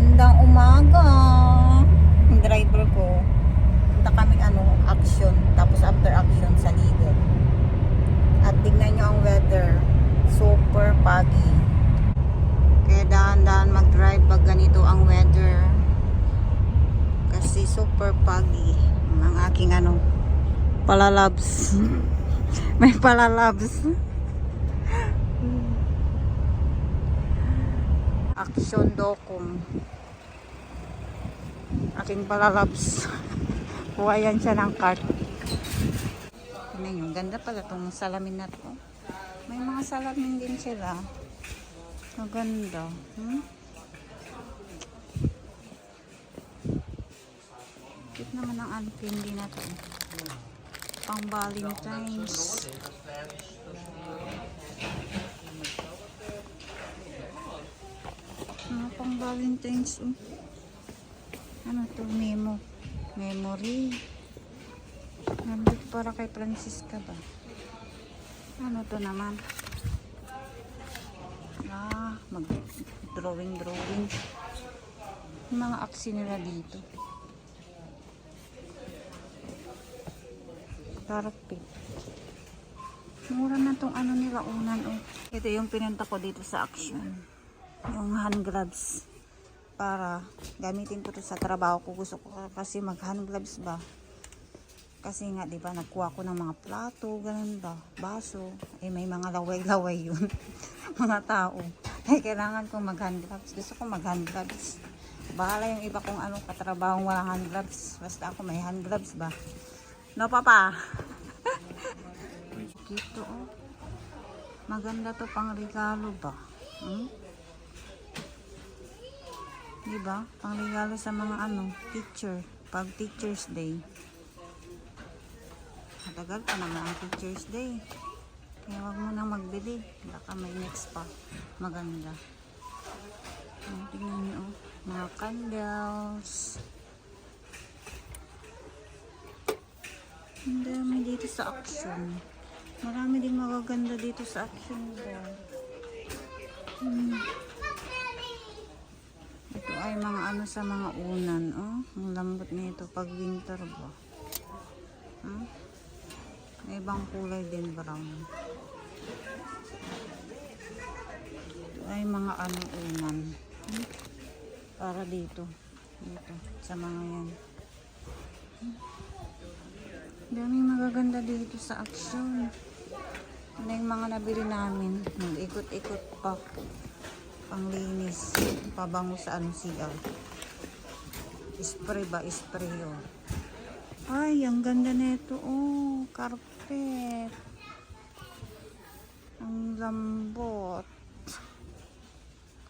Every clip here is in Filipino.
Magandang umaga. Yung driver ko, punta kami action. Tapos after action sa Lido. At tignan nyo ang weather. Super foggy. Kaya dahan-dahan mag-drive pag ganito ang weather. Kasi super foggy. Ang aking palalabs. May palalabs. Action Docom. Aking palalabs. Kuhayan siya ng cart. Tingnan nyo, ganda pala itong salamin na to. May mga salamin din sila. Maganda. Cute naman ang antindi na to. Pang Valentine's. Pang Valentine's. Ano to? Memory. Nandito para kay Francisca ba? Ano to naman? Mag-drawing. Yung mga aksi nila dito. Carpet. Mura na tong nila unan. Ito yung pinunta ko dito sa action. Yung hand gloves. Para gamitin ko to sa trabaho ko. Gusto ko kasi mag hand gloves ba. Kasi nga, di ba, nagkuha ko ng mga plato, ganun ba, baso. May mga laway-laway yun. Mga tao. Kailangan kong mag-hand gloves. Gusto ko mag-hand gloves. Bahala yung iba kung katrabahong walang hand gloves. Basta ako may hand gloves ba. No, papa? Dito, maganda to pang regalo ba? Di ba? Pang regalo sa mga teacher. Pag Teacher's Day. Matagal pa naman ang Teacher's Day. Kaya wag mo nang magbili. Baka may next pa. Maganda. Tingnan nyo. Mga candles. Ang dami dito sa action. Marami din magaganda dito sa action. Ito ay mga sa mga unan. Ang lambot nito pag winter ba. May ibang kulay din, brown. Ito ay mga unan. Para dito sa mga yan. Daming magaganda dito sa action. Ano yung mga nabili namin? Mag-ikot-ikot pa. Panglinis. Pabango sa CR. Spray ba? Spray yun. Ay, ang ganda nito. Carpet. Ang lambot.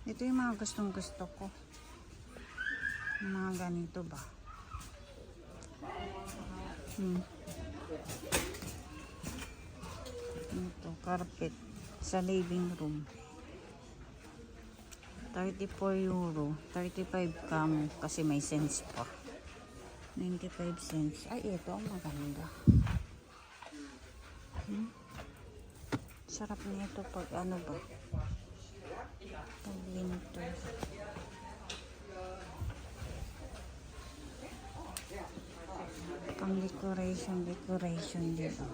Ito yung mga gustong gusto ko. Yung mga ganito ba? Ito, carpet. Sa living room. 34 euro. 35 kamo. Kasi may cents pa. 95 cents. Ay, ito ang maganda. Sarap nito pag ba? Pag winter. Pang decoration dito.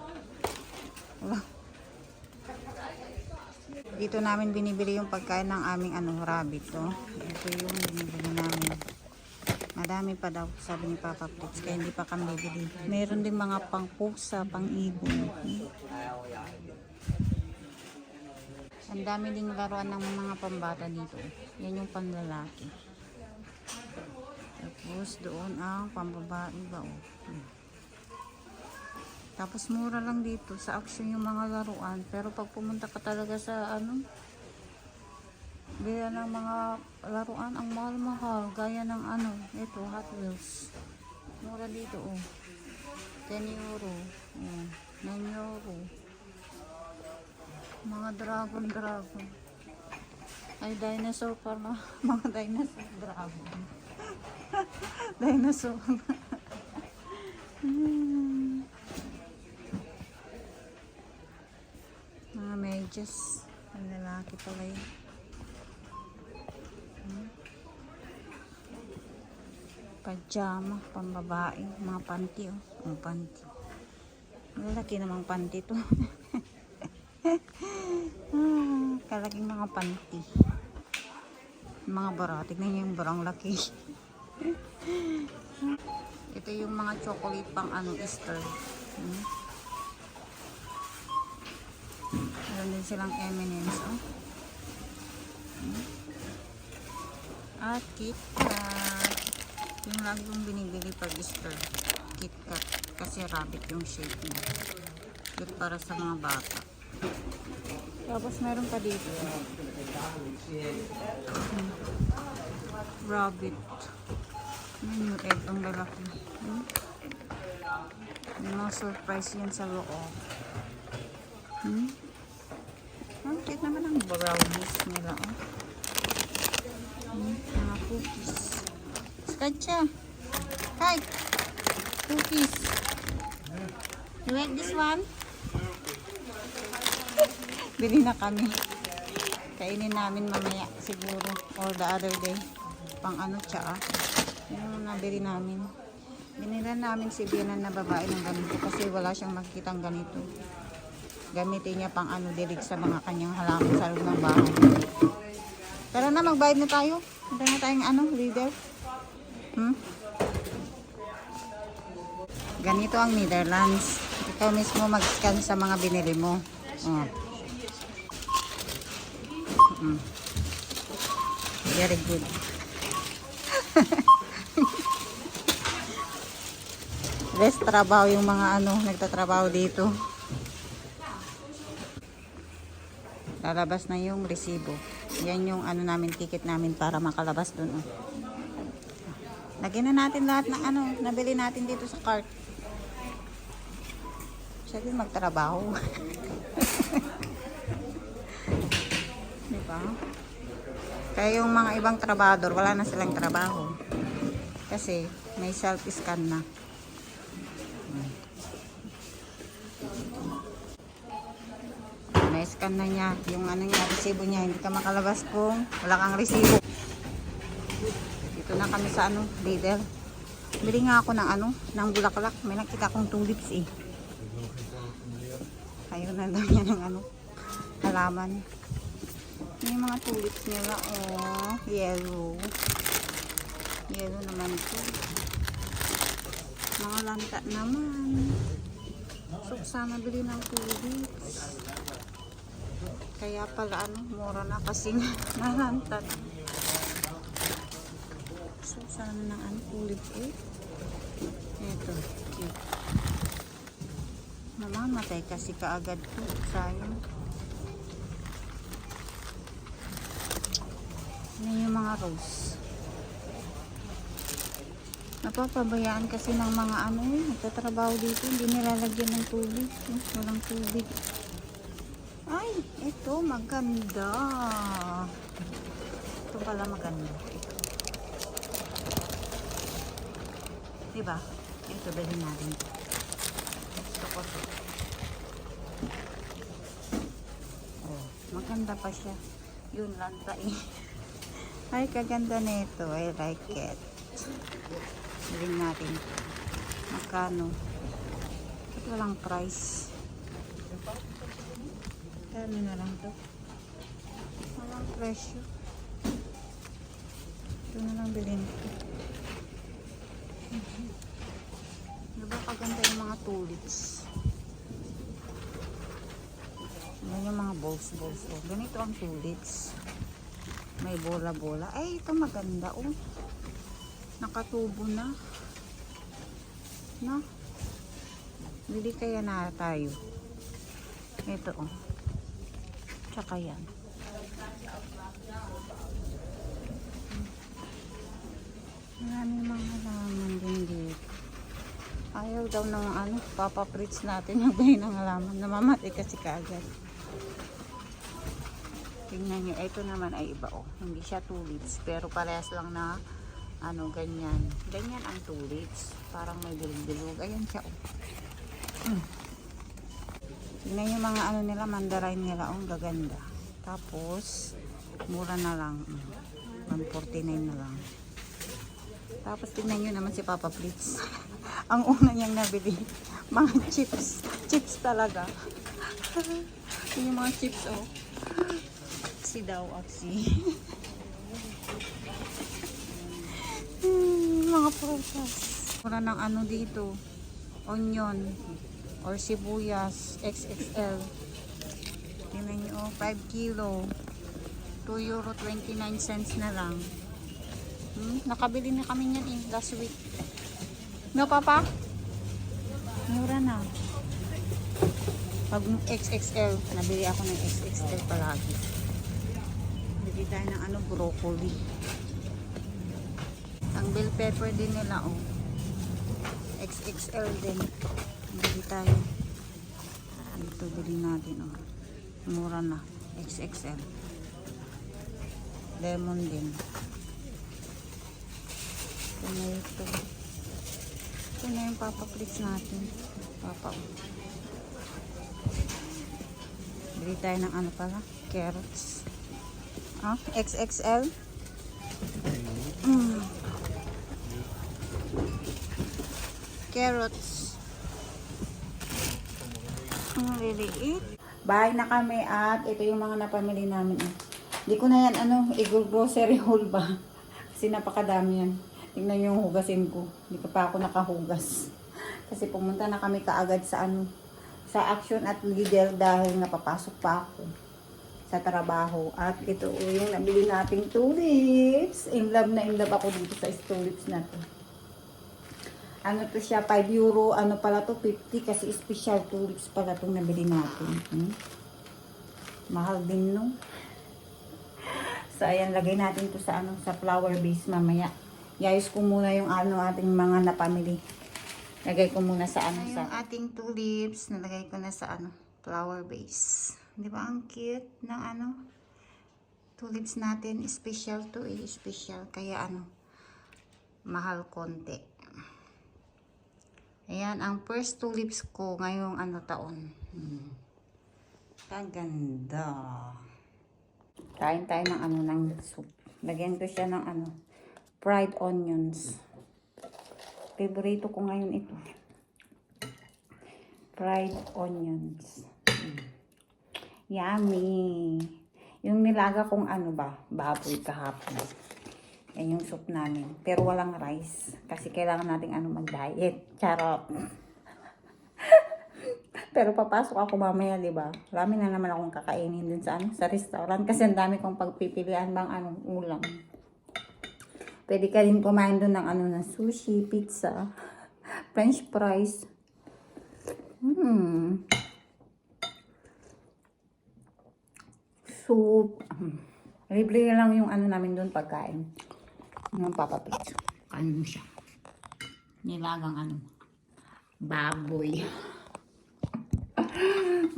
Dito namin binibili yung pagkain ng aming rabbit. Ito yung binibili namin. Madami pa daw, sabi ni Papa Fritz, kaya hindi pa kami bibili. Meron din mga pang-pusa, pang-ibon. Ang dami ding laruan ng mga pambata dito. Yan yung panlalaki. Tapos doon ang pambabae ba. Tapos mura lang dito sa action yung mga laruan. Pero pag pumunta ka talaga sa gaya ng mga laruan, ang mahal-mahal. Gaya ng ito, Hot Wheels. Mura dito, 10 euro. 9 euro. Mga dragon. Ay, dinosaur pa na. Mga dinosaur dragon. Dinosaur. Mga medyas. Ang lalaki pala yun. Pajama, pambabae, mga panty oh. Ang panty. Malaki namang panty to. Kalaking mga panty. Mga bara, tignan niyo yung barang laki. Ito yung mga chocolate pang ano, Easter. Meron din silang M&M's oh. At KitKat. Yung lagi kong binibili pag Easter. KitKat. Kasi rabbit yung shape niya. Good para sa mga bata. Tapos meron pa dito. Rabbit. Yan yung egg ang lalaki. May mga surprise yan sa loob. Ang cute naman ang brownies nila. Mga cookies. Skacha. Hi. Cookies. You like this one? Bili na kami. Kainin namin mamaya siguro. Or the other day. Pang ano tsaa. Yung nabili namin. Binilan namin si Bianan na babae ng ganito kasi wala siyang makikitang ganito. Gamitin niya pang ano dilig sa mga kanyang halaman sa loob ng bahay. Tara na, magbayad na tayo. Ito na tayong ano, leader. Ganito ang Netherlands. Ikaw mismo mag-scan sa mga binili mo. Oh. Very good. Less trabaho yung mga ano, nagtatrabaho dito. Lalabas na yung resibo. Yan yung ano namin, ticket namin para makalabas dun. Oh. Lagyan na natin lahat ng ano, nabili natin dito sa cart. Siya din magtrabaho. Diba? Kaya yung mga ibang trabador, wala na silang trabaho. Kasi may self-scan na. Na-scan na niya. Yung ano niya, resibo niya. Hindi ka makalabas kung wala kang resibo. Dito na kami sa ano, Lidl. Bili nga ako ng ano, ng bulaklak. May nakita akong tulips eh. Ayaw na daw niya ng ano, halaman. Yung mga tulips nila, oh, yellow. Yellow naman ito. Mga lanta naman. So, sana bili ng tulips. Kaya pala, ano, mura na kasi nalantat. So, sana ng ano, tulips eh. Ito, cute. Mamamatay kasi kaagad ko. Sayang. Yan yung mga rose. Napapabayaan kasi ng mga ano eh, nagtatrabaho dito, hindi nilalagyan ng tubig. Walang tubig. Ay, ito maganda. Ito pala maganda. Diba? Ito, bilhin natin. Gusto ko ito. Oh, maganda pa siya. Yun lang tayo. Ay, kaganda nito. I like it. Bilhin natin. Magkano? Ito walang price. Kano na lang to? Walang presyo. Ito na lang bilhin ko. Diba kaganda yung mga tulips? Yan yung mga balls. Oh. Ganito ang tulips. May bola-bola. Ay, ito maganda. Oh. Nakatubo na. No? Bili kaya na tayo. Ito, oh. Tsaka yan. Maraming mga halaman din dito. Ayaw daw ng ano, papaprits natin yung bahay ng halaman. Namamatay kasi kaagad. Tingnan nyo, ito naman ay iba oh. Hindi siya tulips, pero parehas lang na ano, ganyan. Ganyan ang tulips. Parang may bilog-bilog. Ayan siya oh. Tingnan yung mga ano nila, mandarin nila oh, gaganda. Tapos, mura na lang. 149 na lang. Tapos tingnan nyo naman si Papa Blitz. Ang una niyang nabili, mga chips. Chips talaga. Yung mga chips, oh. Si daw, Oxy. Mga prutas. Mura ng ano dito. Onion. Or sibuyas. XXL. Tingnan nyo, oh, 5 kilo. €2.29 na lang. Nakabili na kami niyan eh, last week. No, Papa? Mura na. Pag XXL, nabili ako ng XXL palagi. Bili tayo ng ano, broccoli. Ang bell pepper din nila, oh. XXL din. Bili tayo. Dito, bili natin, oh. Mura na. XXL. Lemon din. Tomato. Ito na yung Papa Flits natin. Papa. Bili tayo ng ano pala? Carrots. Ah, XXL. Carrots. Ang liliit. Bahay na kami at ito yung mga napamili namin. Hindi ko na yan i-grocery haul ba? Kasi napakadami yan. Tingnan yung hugasin ko. Hindi pa ako nakahugas. Kasi pumunta na kami kaagad sa sa Action at Lidl dahil napapasok pa ako sa trabaho. At ito yung nabili nating tulips. In love na in love ako dito sa tulips na to. Ano to siya, €5. Ano pala to, 50 kasi special tulips pala itong nabili natin. Mahal din, no? So, ayan, lagay natin to sa sa flower base mamaya. Iayos ko muna yung ating mga napamili. Lagay ko muna sa sa ating tulips, nalagay ko na sa flower base. Di ba ang cute ng tulips natin, special to special. Kaya mahal konti. Ayan, ang first tulips ko ngayong taon. Kaganda. Kain tayo ng ng soup. Lagyan ko siya ng fried onions. Favorito ko ngayon ito. Fried onions. Yummy. Yung nilaga kong baboy kahapon. Yan yung soup namin. Pero walang rice. Kasi kailangan nating mag-diet. Charot. Pero papasok ako mamaya, di ba? Marami na naman akong kakainin dun sa restaurant. Kasi ang dami kong pagpipilian bang ulam. Pwede ka rin kumain dun ng sushi, pizza, french fries. Soup. Libre lang yung namin dun pagkain. Ng Papa Flits. Kain mo siya. Nilagang baboy.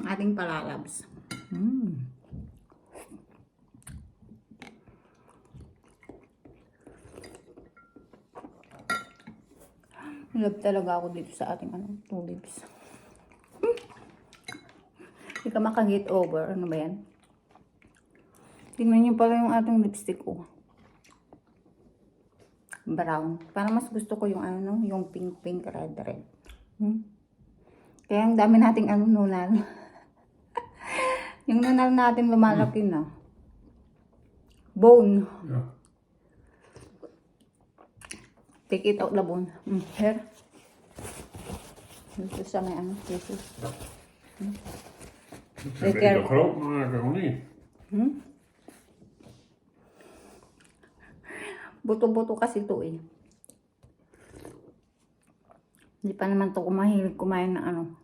Ang ating palalabs. Love talaga ako dito sa ating tulips. Hindi ka maka-get over. Ano ba yan? Tingnan niyo pala yung ating lipstick ko. Brown. Parang mas gusto ko yung yung pink, red. Kaya ang dami nating nunal. Yung nunal natin lumalaki na. Bone. Yeah. Take it out the bone. Here. Dito sa may Jesus. Ik ben het groot maken, of niet? Buto-buto kasi ito Hindi pa naman ito mahilig kumain ng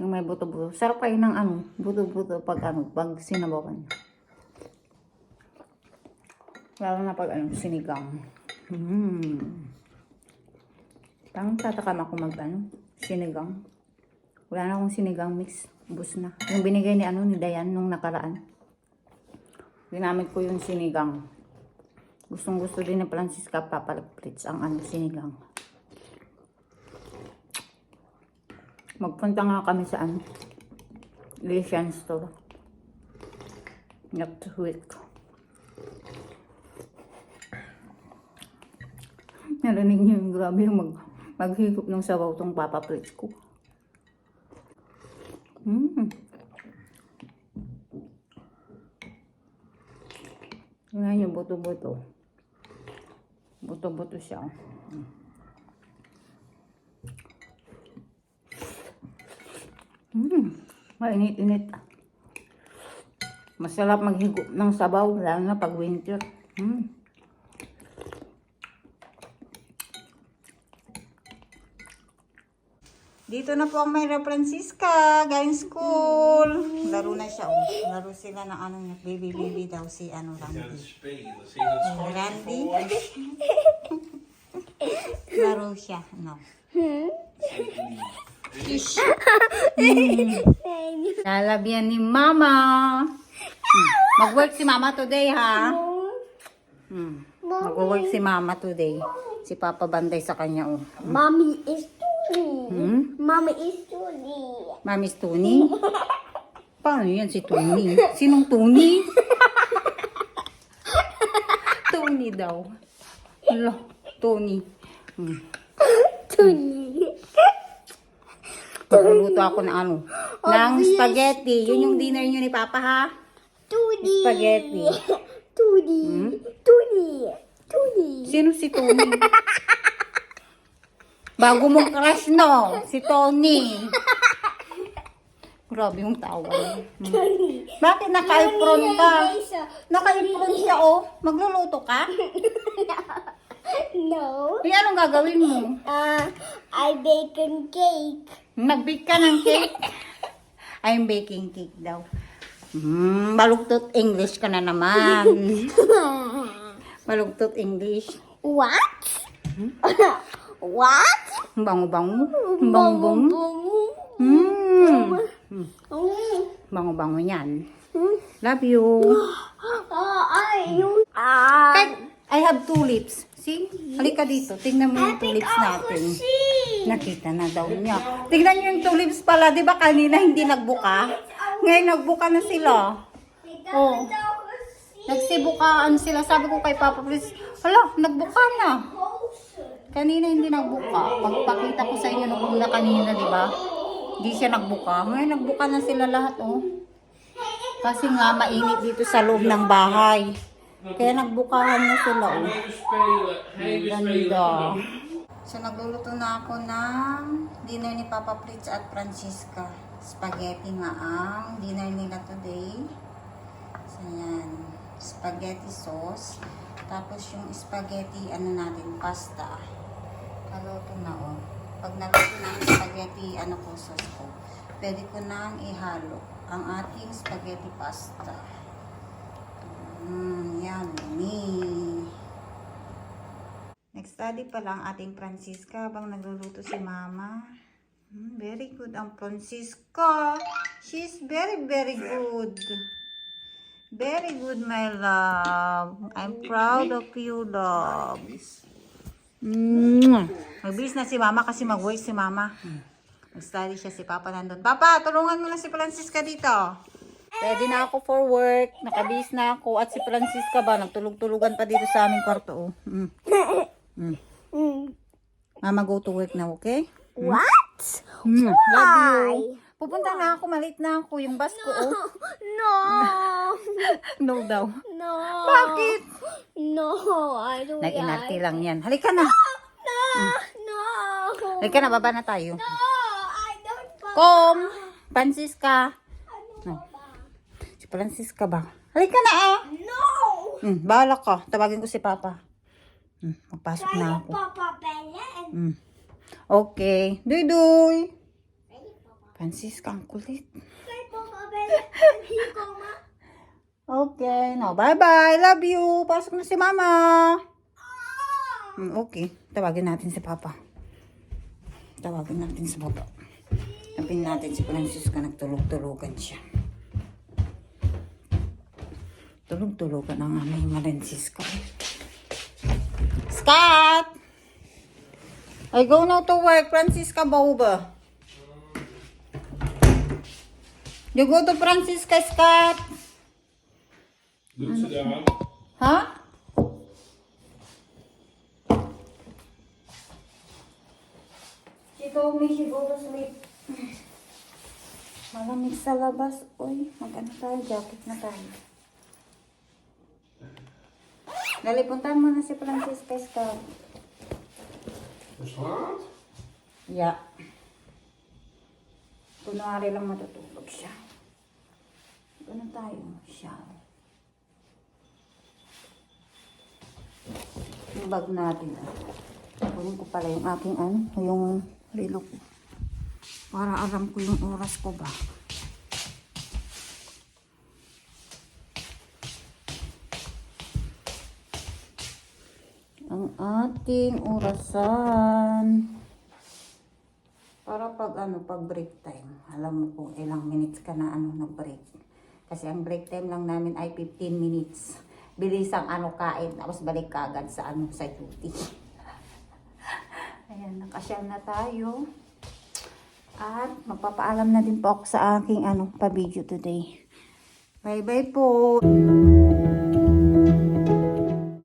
yung may buto-buto. Sarap kayo ng buto-buto pag pag sinabawan. Lalo na pag sinigang. Parang tatakam ako sinigang. Wala na akong sinigang mix. Bus na. Yung binigay ni ni Dayan nung nakaraan. Ginamit ko yung sinigang. Gustong-gusto din ni Francisca Papa Flits ang sinigang. Magpunta nga kami sa Asian store. Next week. Narinig niyo yung grabe yung maghigop ng sabaw tong Papa Fritz ko. Tingnan yung buto-buto. Buto-buto siya. Mainit-init. Masarap maghigop ng sabaw, lalo na pag winter. Dito na po ang Mayra Francisca, galing school. Laro na siya, oh. Laro sila ng ano niya, baby daw si ano Randy. Randy. Laro siya, no. Ish. Lalabyan ni Mama. Mag-work si Mama today, ha? Mag-work si Mama today. Si Papa banday sa kanya, oh. Mommy is Tony. Mommy is Tony. Mami's Tony? Paano yan si Tony? Sinong Tony? Tony daw. Hala, Tony. Tony. Magluluto ako ng ano? Ng spaghetti. Yun yung dinner nyo ni Papa, ha? Tony. Spaghetti. Tony. Tony. Tony. Sino si Tony? Bago mong crush, no? Si Tony. Grabe yung tawa. Bakit naka-apron ka? Naka-apron ka, oh. Magluluto ka? No. Eh, anong gagawin mo? I bacon cake. Nag-bake ka ng cake? I'm baking cake daw. Balugtot English ka na naman. Balugtot English. What? What? Bango-bango. Bango-bango. Bango-bango yan. Love you. I have tulips. See? Halika dito. Tingnan mo yung tulips natin. Nakita na daw niya. Tingnan niyo yung tulips pala. Di ba kanina hindi nagbuka? Ngayon nagbuka na sila. Oh. Nagsibukaan sila. Sabi ko kay Papa, please, hala, nagbuka na. Kanina hindi nagbuka. Pagpakita ko sa inyo nung una kanina, di ba? Hindi siya nagbuka. Ngayon nagbuka na sila lahat, oh. Kasi nga mainit dito sa loob ng bahay. Kaya nagbukahan na sila, oh. Ganda. So nagluluto na ako ng dinner ni Papa Fritz at Francisca. Spaghetti nga ang dinner nila today. So yan. Spaghetti sauce. Tapos yung spaghetti, ano natin, pasta. Naluto na, oh. Pag naluto na ang spaghetti, ano ko, sauce ko, pwede ko nang ihalo ang ating spaghetti pasta. Yummy. Next study pa lang ating Francisca habang nagluluto si Mama. Very good ang Francisca. She's very, very good. Very good, my love. I'm proud of you, love. Magbihis na si Mama kasi mag-work si Mama. Nag-study siya, si Papa nandun. Papa, tulungan mo na si Francisca dito. Ready na ako for work. Nakabihis na ako. At si Francisca ba, nagtulog-tulugan pa dito sa aming kwarto. Mama, go to work now, okay? What? Love you. Pupunta na ako, malit na ako. Yung bus ko, oh. No. No daw. No. Bakit? No, I don't Nag-inarte lang yan. Halika na. No. Halika na, baba na tayo. No, I don't Kom! Francisca. No. Si Francisca ba? Halika na, ah. No. Bahala ka. Tawagin ko si Papa. Magpasok na ako. Papa Belen. Okay. Duy-duy. Francisca, ang kulit. Kay Papa Belen. Hiko, ma. Okay. No, bye-bye. Love you. Pasok na si Mama. Okay. Tawagin natin si Papa. Tawagin natin si Papa. Sabihin natin si Francisca, nagtulog-tulogan siya. Tulog-tulogan ang aming Francisca. Scott! I go now to work, Francisca Bauba. You go to Francisca, Scott? Sit down. Ha? told me she go to sleep. Malamig sa labas. Uy, mag-ano tayo, jacket na tayo. Dali, puntahan mo na si Francisca Scout. Is het laat? Yeah. Kunwari lang matutulog siya. Ganun tayo, siya. Yung bag natin. Kunin ko pala yung aking yung relo ko. Para alam ko yung oras ko ba. Ang ating orasan. Para pag pag break time. Alam mo kung ilang minutes ka na nag-break. Kasi ang break time lang namin ay 15 minutes. Bilisang kain. Tapos balik ka agad sa sa duty. Ayan, nakasyal na tayo. At magpapaalam na din po ako sa aking pa-video today. Bye-bye po!